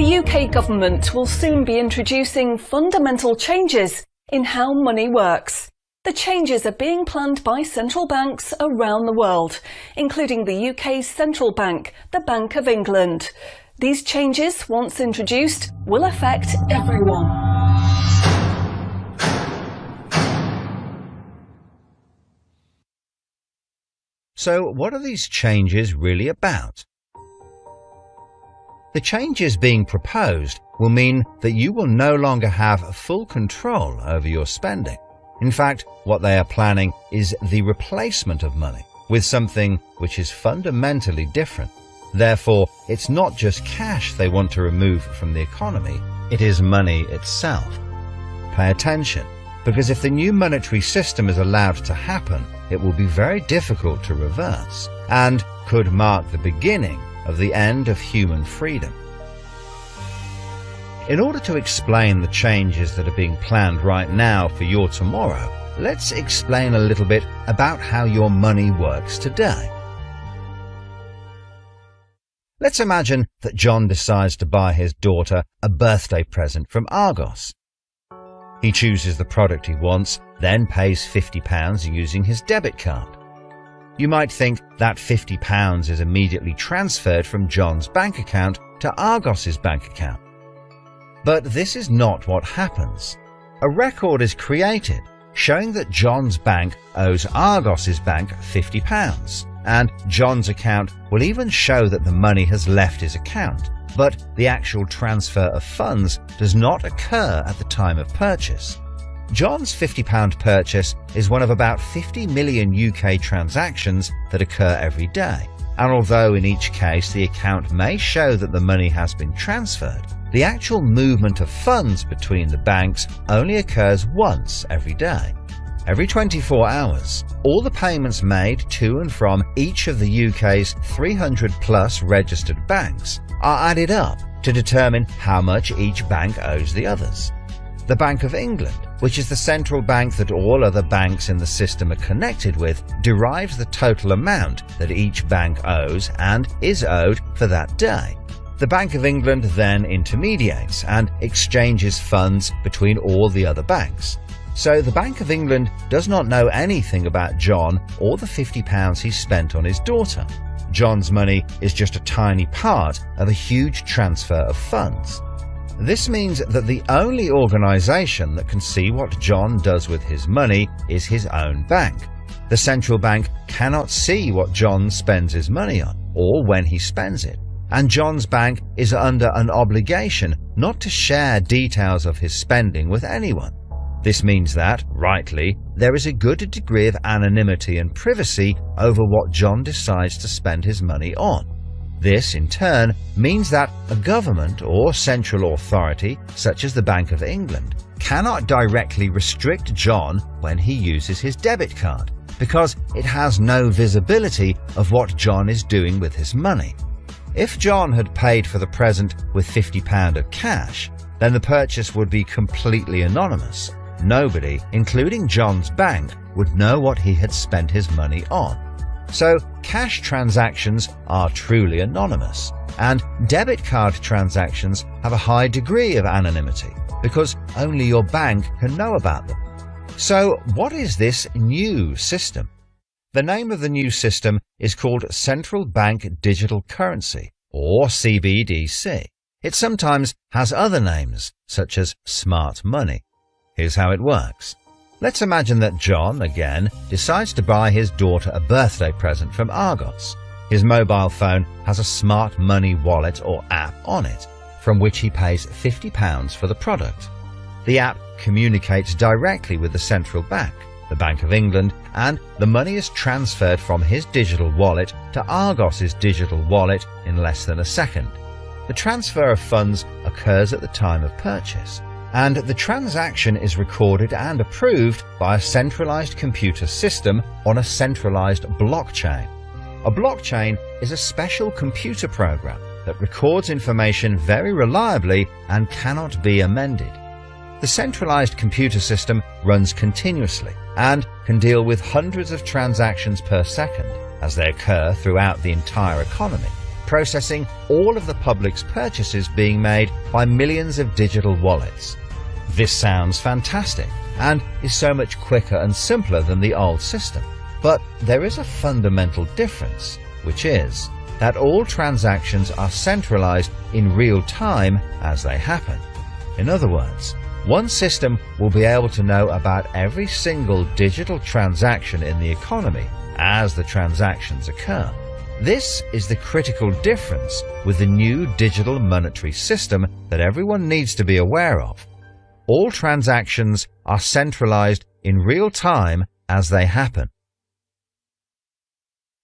The UK government will soon be introducing fundamental changes in how money works. The changes are being planned by central banks around the world, including the UK's central bank, the Bank of England. These changes, once introduced, will affect everyone. So, what are these changes really about? The changes being proposed will mean that you will no longer have full control over your spending. In fact, what they are planning is the replacement of money with something which is fundamentally different. Therefore, it's not just cash they want to remove from the economy, it is money itself. Pay attention, because if the new monetary system is allowed to happen, it will be very difficult to reverse and could mark the beginning of the end of human freedom. In order to explain the changes that are being planned right now for your tomorrow, let's explain a little bit about how your money works today. Let's imagine that John decides to buy his daughter a birthday present from Argos. He chooses the product he wants, then pays £50 using his debit card. You might think that £50 is immediately transferred from John's bank account to Argos's bank account. But this is not what happens. A record is created showing that John's bank owes Argos's bank £50, and John's account will even show that the money has left his account, but the actual transfer of funds does not occur at the time of purchase. John's £50 purchase is one of about 50 million UK transactions that occur every day, and although in each case the account may show that the money has been transferred, the actual movement of funds between the banks only occurs once every day. Every 24 hours, all the payments made to and from each of the UK's 300 plus registered banks are added up to determine how much each bank owes the others. The Bank of England, which is the central bank that all other banks in the system are connected with, derives the total amount that each bank owes and is owed for that day. The Bank of England then intermediates and exchanges funds between all the other banks. So the Bank of England does not know anything about John or the £50 he spent on his daughter. John's money is just a tiny part of a huge transfer of funds. This means that the only organisation that can see what John does with his money is his own bank. The central bank cannot see what John spends his money on or when he spends it, and John's bank is under an obligation not to share details of his spending with anyone. This means that, rightly, there is a good degree of anonymity and privacy over what John decides to spend his money on. This, in turn, means that a government or central authority, such as the Bank of England, cannot directly restrict John when he uses his debit card, because it has no visibility of what John is doing with his money. If John had paid for the present with £50 of cash, then the purchase would be completely anonymous. Nobody, including John's bank, would know what he had spent his money on. So, cash transactions are truly anonymous, and debit card transactions have a high degree of anonymity, because only your bank can know about them. So, what is this new system? The name of the new system is called Central Bank Digital Currency, or CBDC. It sometimes has other names, such as smart money. Here's how it works. Let's imagine that John, again, decides to buy his daughter a birthday present from Argos. His mobile phone has a smart money wallet or app on it, from which he pays £50 for the product. The app communicates directly with the central bank, the Bank of England, and the money is transferred from his digital wallet to Argos's digital wallet in less than a second. The transfer of funds occurs at the time of purchase, and the transaction is recorded and approved by a centralized computer system on a centralized blockchain. A blockchain is a special computer program that records information very reliably and cannot be amended. The centralized computer system runs continuously and can deal with hundreds of transactions per second as they occur throughout the entire economy, processing all of the public's purchases being made by millions of digital wallets. This sounds fantastic and is so much quicker and simpler than the old system. But there is a fundamental difference, which is that all transactions are centralized in real time as they happen. In other words, one system will be able to know about every single digital transaction in the economy as the transactions occur. This is the critical difference with the new digital monetary system that everyone needs to be aware of. All transactions are centralized in real time as they happen.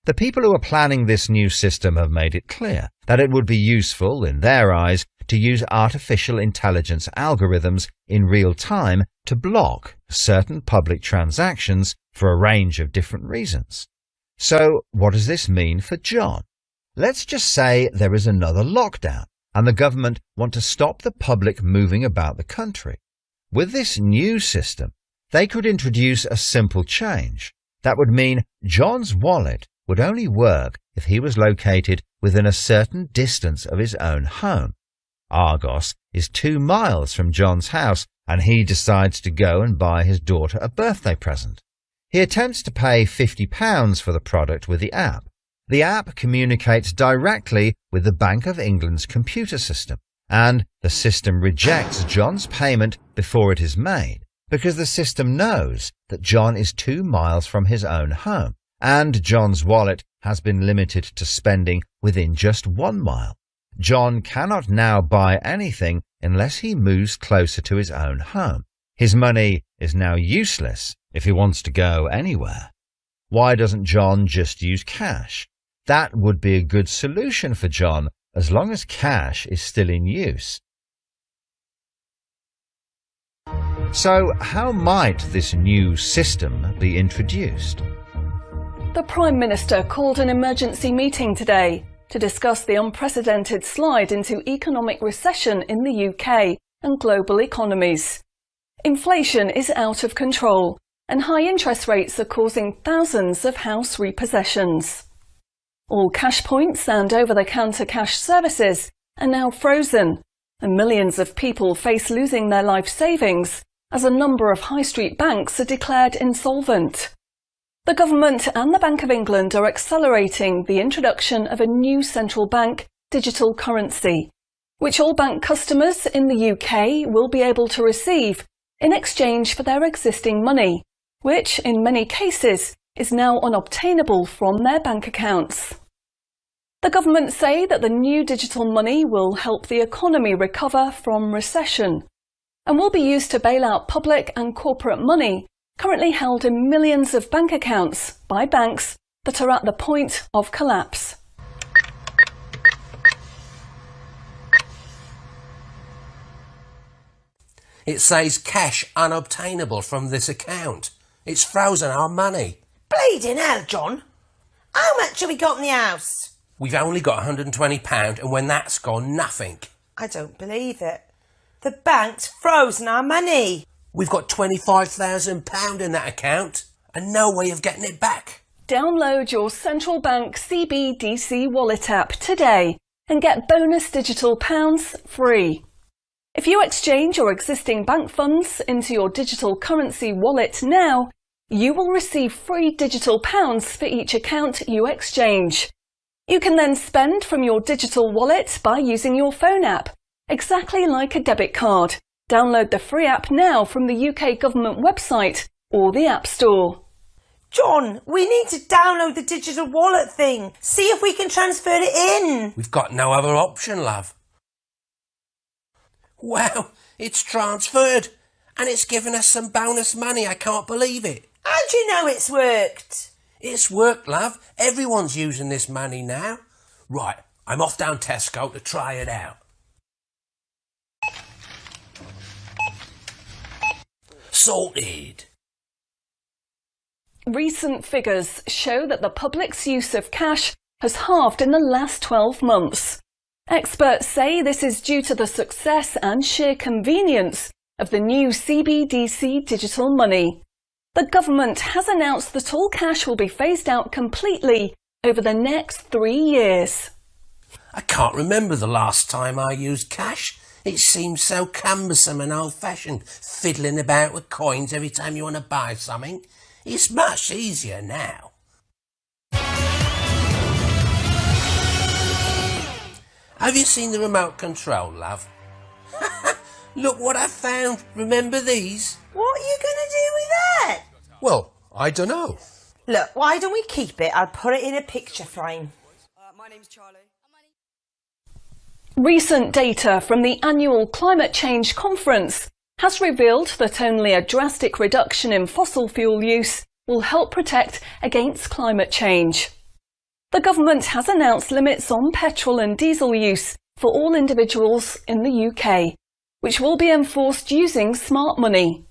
The people who are planning this new system have made it clear that it would be useful, in their eyes, to use artificial intelligence algorithms in real time to block certain public transactions for a range of different reasons. So, what does this mean for John? Let's just say there is another lockdown and the government want to stop the public moving about the country. With this new system, they could introduce a simple change. That would mean John's wallet would only work if he was located within a certain distance of his own home. Argos is 2 miles from John's house and he decides to go and buy his daughter a birthday present. He attempts to pay £50 for the product with the app. The app communicates directly with the Bank of England's computer system, and the system rejects John's payment before it is made because the system knows that John is 2 miles from his own home, and John's wallet has been limited to spending within just 1 mile. John cannot now buy anything unless he moves closer to his own home. His money is now useless if he wants to go anywhere. Why doesn't John just use cash? That would be a good solution for John as long as cash is still in use. So, how might this new system be introduced? The Prime Minister called an emergency meeting today to discuss the unprecedented slide into economic recession in the UK and global economies. Inflation is out of control, and high interest rates are causing thousands of house repossessions. All cash points and over-the-counter cash services are now frozen, and millions of people face losing their life savings as a number of high street banks are declared insolvent. The government and the Bank of England are accelerating the introduction of a new central bank digital currency, which all bank customers in the UK will be able to receive in exchange for their existing money, which in many cases is now unobtainable from their bank accounts. The government say that the new digital money will help the economy recover from recession and will be used to bail out public and corporate money currently held in millions of bank accounts by banks that are at the point of collapse. It says cash unobtainable from this account. It's frozen our money. Bleeding hell, John. How much have we got in the house? We've only got £120, and when that's gone, nothing. I don't believe it. The bank's frozen our money. We've got £25,000 in that account and no way of getting it back. Download your central bank CBDC wallet app today and get bonus digital pounds free. If you exchange your existing bank funds into your digital currency wallet now, you will receive free digital pounds for each account you exchange. You can then spend from your digital wallet by using your phone app, exactly like a debit card. Download the free app now from the UK government website or the App Store. John, we need to download the digital wallet thing. See if we can transfer it in. We've got no other option, love. Wow, it's transferred and it's given us some bonus money. I can't believe it. How do you know it's worked? It's worked, love. Everyone's using this money now. Right, I'm off down Tesco to try it out. Sorted. Recent figures show that the public's use of cash has halved in the last 12 months. Experts say this is due to the success and sheer convenience of the new CBDC digital money. The government has announced that all cash will be phased out completely over the next 3 years. I can't remember the last time I used cash. It seems so cumbersome and old-fashioned, fiddling about with coins every time you want to buy something. It's much easier now. Have you seen the remote control, love? Look what I found. Remember these? What are you going to do with that? Well, I don't know. Look, why don't we keep it? I'll put it in a picture frame. My name's Charlie. Recent data from the annual Climate Change Conference has revealed that only a drastic reduction in fossil fuel use will help protect against climate change. The government has announced limits on petrol and diesel use for all individuals in the UK, which will be enforced using smart money.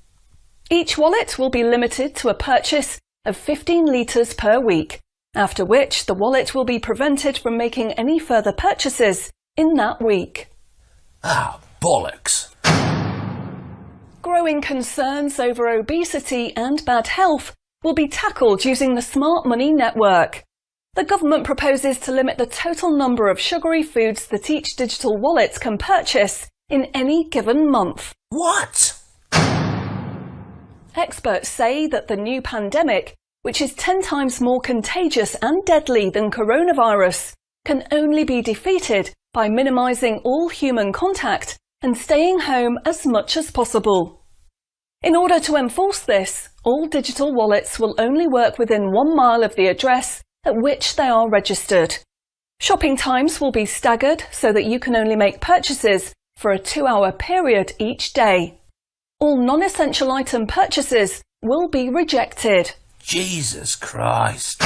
Each wallet will be limited to a purchase of 15 litres per week, after which the wallet will be prevented from making any further purchases in that week. Ah, bollocks. Growing concerns over obesity and bad health will be tackled using the Smart Money Network. The government proposes to limit the total number of sugary foods that each digital wallet can purchase in any given month. What? Experts say that the new pandemic, which is 10 times more contagious and deadly than coronavirus, can only be defeated by minimising all human contact and staying home as much as possible. In order to enforce this, all digital wallets will only work within 1 mile of the address at which they are registered. Shopping times will be staggered so that you can only make purchases for a 2-hour period each day. All non-essential item purchases will be rejected. Jesus Christ.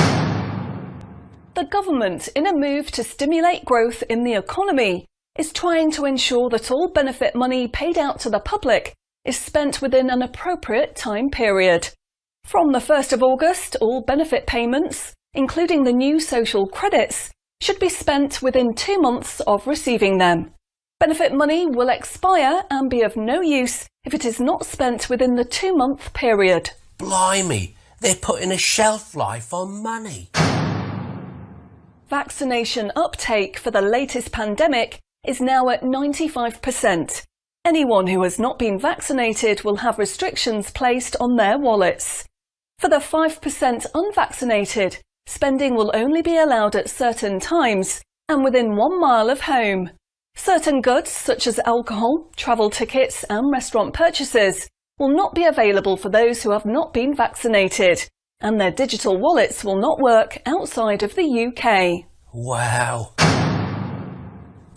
The government, in a move to stimulate growth in the economy, is trying to ensure that all benefit money paid out to the public is spent within an appropriate time period. From the 1st of August, all benefit payments, including the new social credits, should be spent within 2 months of receiving them. Benefit money will expire and be of no use if it is not spent within the 2-month period. Blimey, they're putting a shelf life on money. Vaccination uptake for the latest pandemic is now at 95%. Anyone who has not been vaccinated will have restrictions placed on their wallets. For the 5% unvaccinated, spending will only be allowed at certain times and within 1 mile of home. Certain goods, such as alcohol, travel tickets and restaurant purchases, will not be available for those who have not been vaccinated, and their digital wallets will not work outside of the UK. Wow.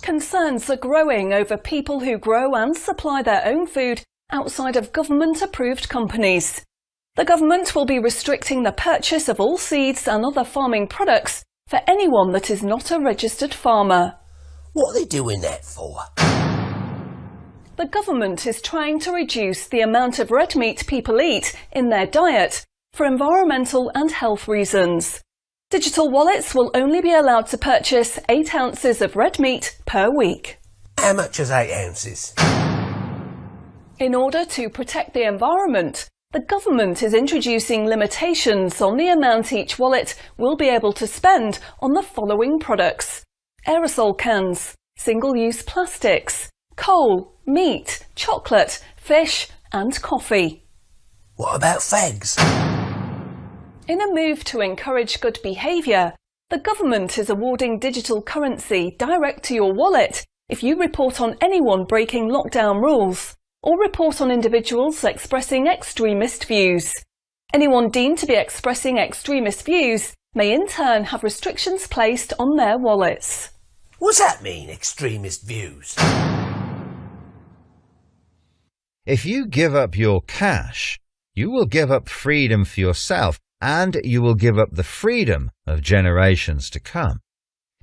Concerns are growing over people who grow and supply their own food outside of government-approved companies. The government will be restricting the purchase of all seeds and other farming products for anyone that is not a registered farmer. What are they doing that for? The government is trying to reduce the amount of red meat people eat in their diet for environmental and health reasons. Digital wallets will only be allowed to purchase 8 ounces of red meat per week. How much is 8 ounces? In order to protect the environment, the government is introducing limitations on the amount each wallet will be able to spend on the following products: aerosol cans, single-use plastics, coal, meat, chocolate, fish and coffee. What about fags? In a move to encourage good behaviour, the government is awarding digital currency direct to your wallet if you report on anyone breaking lockdown rules or report on individuals expressing extremist views. Anyone deemed to be expressing extremist views may in turn have restrictions placed on their wallets. What's that mean, extremist views? If you give up your cash, you will give up freedom for yourself, and you will give up the freedom of generations to come.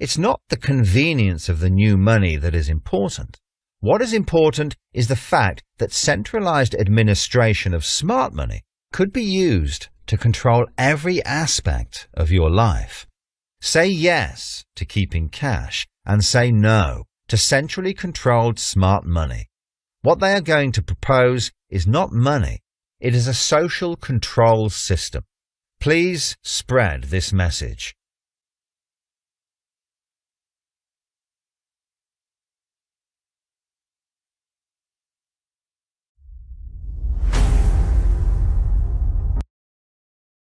It's not the convenience of the new money that is important. What is important is the fact that centralized administration of smart money could be used to control every aspect of your life. Say yes to keeping cash and say no to centrally controlled smart money. What they are going to propose is not money, it is a social control system. Please spread this message.